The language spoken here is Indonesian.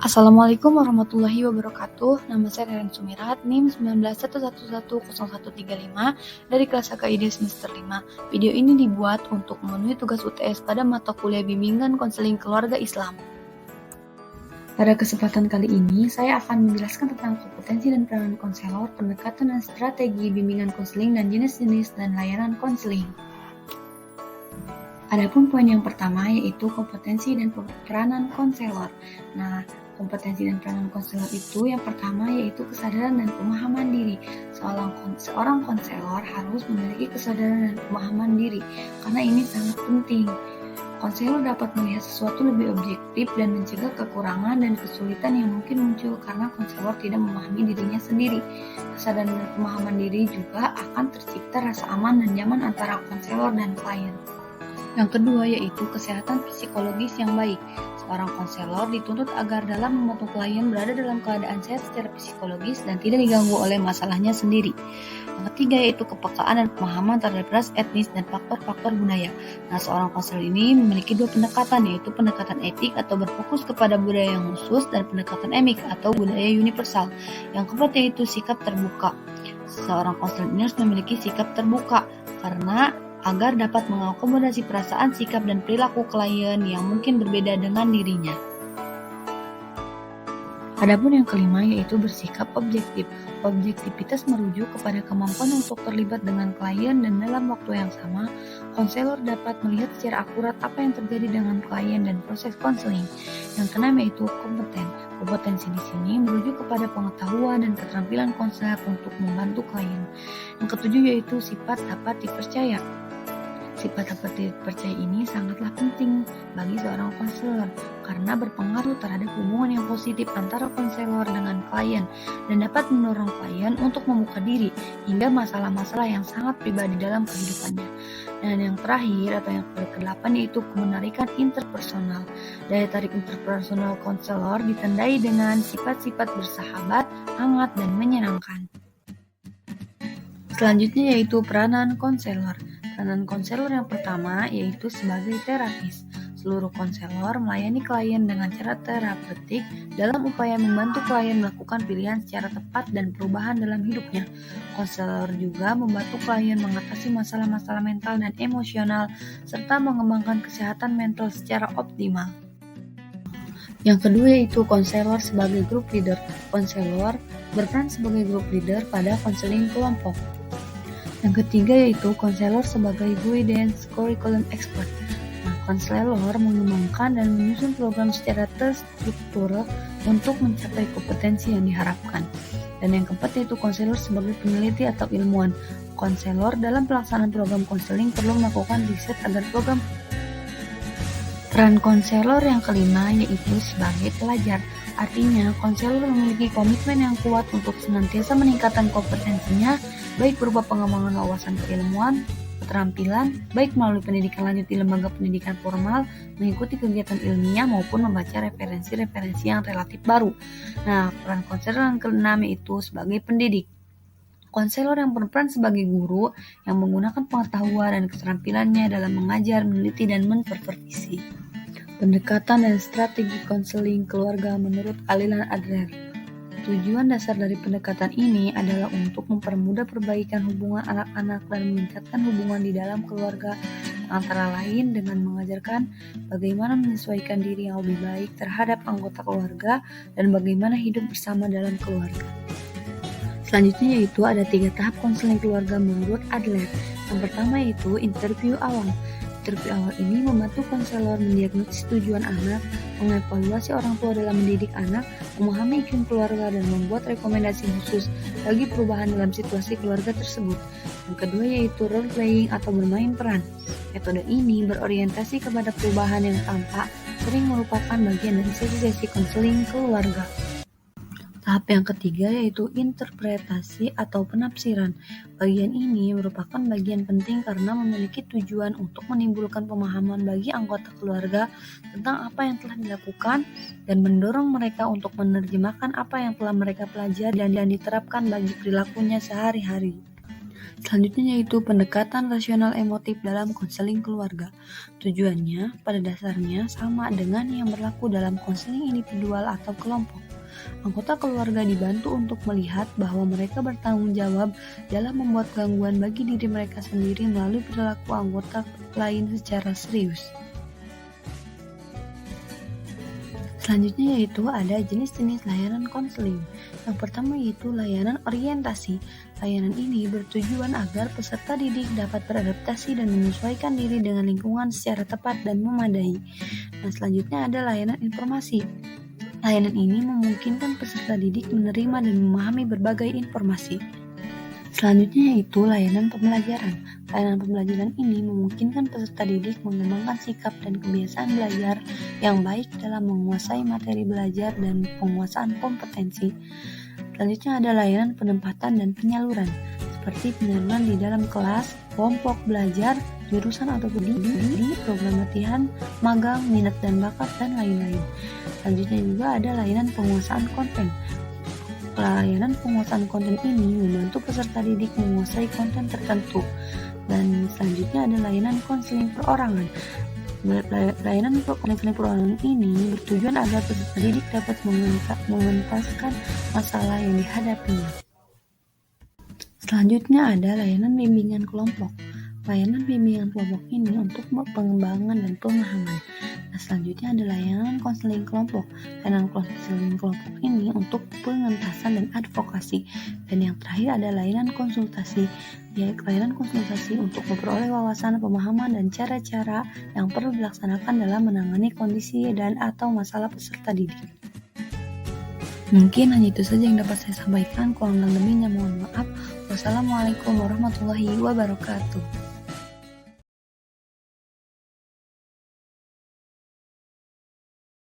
Assalamualaikum warahmatullahi wabarakatuh. Nama saya Reren Sumirat, NIM 19110113 dari kelas HKID semester 5. Video ini dibuat untuk memenuhi tugas UTS pada mata kuliah bimbingan konseling keluarga Islam. Pada kesempatan kali ini, saya akan menjelaskan tentang kompetensi dan peranan konselor, pendekatan dan strategi bimbingan konseling, dan jenis-jenis dan layanan konseling. Adapun poin yang pertama yaitu kompetensi dan peranan konselor. Nah, kompetensi dan peranan konselor itu yang pertama yaitu kesadaran dan pemahaman diri. Seorang konselor harus memiliki kesadaran dan pemahaman diri karena ini sangat penting. Konselor dapat melihat sesuatu lebih objektif dan mencegah kekurangan dan kesulitan yang mungkin muncul karena konselor tidak memahami dirinya sendiri. Kesadaran dan pemahaman diri juga akan tercipta rasa aman dan nyaman antara konselor dan klien. Yang kedua yaitu kesehatan psikologis yang baik. Seorang konselor dituntut agar dalam membantu klien berada dalam keadaan sehat secara psikologis dan tidak diganggu oleh masalahnya sendiri. Yang ketiga yaitu kepekaan dan pemahaman terhadap ras, etnis, dan faktor-faktor budaya. Nah, seorang konselor ini memiliki dua pendekatan, yaitu pendekatan etik atau berfokus kepada budaya yang khusus dan pendekatan emik atau budaya universal. Yang keempat yaitu sikap terbuka. Seorang konselor ini harus memiliki sikap terbuka karena agar dapat mengakomodasi perasaan, sikap, dan perilaku klien yang mungkin berbeda dengan dirinya. Adapun yang kelima yaitu bersikap objektif. Objektivitas merujuk kepada kemampuan untuk terlibat dengan klien dan dalam waktu yang sama, konselor dapat melihat secara akurat apa yang terjadi dengan klien dan proses konseling. Yang keenam yaitu kompeten. Kompetensi di sini merujuk kepada pengetahuan dan keterampilan konselor untuk membantu klien. Yang ketujuh yaitu sifat dapat dipercaya. Sifat dapat dipercaya ini sangatlah penting bagi seorang konselor karena berpengaruh terhadap hubungan yang positif antara konselor dengan klien dan dapat mendorong klien untuk membuka diri hingga masalah-masalah yang sangat pribadi dalam kehidupannya. Dan yang terakhir atau yang ke-8 yaitu kemenarikan interpersonal. Daya tarik interpersonal konselor ditandai dengan sifat-sifat bersahabat, hangat, dan menyenangkan. Selanjutnya yaitu peranan konselor. Peranan konselor yang pertama yaitu sebagai terapis. Seluruh konselor melayani klien dengan cara terapeutik dalam upaya membantu klien melakukan pilihan secara tepat dan perubahan dalam hidupnya. Konselor juga membantu klien mengatasi masalah-masalah mental dan emosional serta mengembangkan kesehatan mental secara optimal. Yang kedua yaitu konselor sebagai group leader. Konselor berperan sebagai group leader pada konseling kelompok. Yang ketiga yaitu konselor sebagai guidance curriculum expert. Nah, konselor mengembangkan dan menyusun program secara terstruktur untuk mencapai kompetensi yang diharapkan. Dan yang keempat yaitu konselor sebagai peneliti atau ilmuwan. Konselor dalam pelaksanaan program konseling perlu melakukan riset agar program. Peran konselor yang kelima yaitu sebagai pelajar. Artinya, konselor memiliki komitmen yang kuat untuk senantiasa meningkatkan kompetensinya, baik berupa pengembangan wawasan keilmuan, keterampilan, baik melalui pendidikan lanjut di lembaga pendidikan formal, mengikuti kegiatan ilmiah, maupun membaca referensi-referensi yang relatif baru. Nah, peran konselor yang keenam yaitu sebagai pendidik. Konselor yang berperan sebagai guru yang menggunakan pengetahuan dan keterampilannya dalam mengajar, meneliti, dan mensupervisi. Pendekatan dan strategi konseling keluarga menurut aliran Adler. Tujuan dasar dari pendekatan ini adalah untuk mempermudah perbaikan hubungan anak-anak dan meningkatkan hubungan di dalam keluarga, antara lain dengan mengajarkan bagaimana menyesuaikan diri yang lebih baik terhadap anggota keluarga dan bagaimana hidup bersama dalam keluarga. Selanjutnya yaitu ada 3 tahap konseling keluarga menurut Adler. Yang pertama yaitu interview awal. Interview awal ini membantu konselor mendiagnosis tujuan anak, mengevaluasi orang tua dalam mendidik anak, memahami iklim keluarga, dan membuat rekomendasi khusus bagi perubahan dalam situasi keluarga tersebut. Yang kedua yaitu role playing atau bermain peran. Metode ini berorientasi kepada perubahan yang tampak sering merupakan bagian dari sesi-sesi konseling keluarga. Tahap yang ketiga yaitu interpretasi atau penafsiran. Bagian ini merupakan bagian penting karena memiliki tujuan untuk menimbulkan pemahaman bagi anggota keluarga tentang apa yang telah dilakukan dan mendorong mereka untuk menerjemahkan apa yang telah mereka pelajari dan diterapkan bagi perilakunya sehari-hari. Selanjutnya yaitu pendekatan rasional emotif dalam konseling keluarga. Tujuannya pada dasarnya sama dengan yang berlaku dalam konseling individual atau kelompok. Anggota keluarga dibantu untuk melihat bahwa mereka bertanggung jawab dalam membuat gangguan bagi diri mereka sendiri melalui perilaku anggota lain secara serius. Selanjutnya yaitu ada jenis-jenis layanan konseling. Yang pertama yaitu layanan orientasi. Layanan ini bertujuan agar peserta didik dapat beradaptasi dan menyesuaikan diri dengan lingkungan secara tepat dan memadai. Nah, selanjutnya ada layanan informasi. Layanan ini memungkinkan peserta didik menerima dan memahami berbagai informasi. Selanjutnya yaitu layanan pembelajaran. Layanan pembelajaran ini memungkinkan peserta didik mengembangkan sikap dan kebiasaan belajar yang baik dalam menguasai materi belajar dan penguasaan kompetensi. Selanjutnya ada layanan penempatan dan penyaluran, seperti penyaluran di dalam kelas, kelompok belajar, jurusan atau di program latihan, magang, minat dan bakat, dan lain-lain. Selanjutnya juga ada layanan penguasaan konten. Layanan penguasaan konten ini membantu peserta didik menguasai konten tertentu. Dan selanjutnya ada layanan konseling perorangan. Layanan konseling perorangan ini bertujuan agar peserta didik dapat mengentaskan masalah yang dihadapinya. Selanjutnya ada layanan bimbingan kelompok. Layanan bimbingan kelompok ini untuk pengembangan dan pemahaman. Nah, selanjutnya ada layanan konseling kelompok. Layanan konseling kelompok ini untuk pengentasan dan advokasi. Dan yang terakhir ada layanan konsultasi. Yaitu layanan konsultasi untuk memperoleh wawasan, pemahaman, dan cara-cara yang perlu dilaksanakan dalam menangani kondisi dan atau masalah peserta didik. Mungkin hanya itu saja yang dapat saya sampaikan. Kurang dan lebihnya mohon maaf. Wassalamualaikum warahmatullahi wabarakatuh.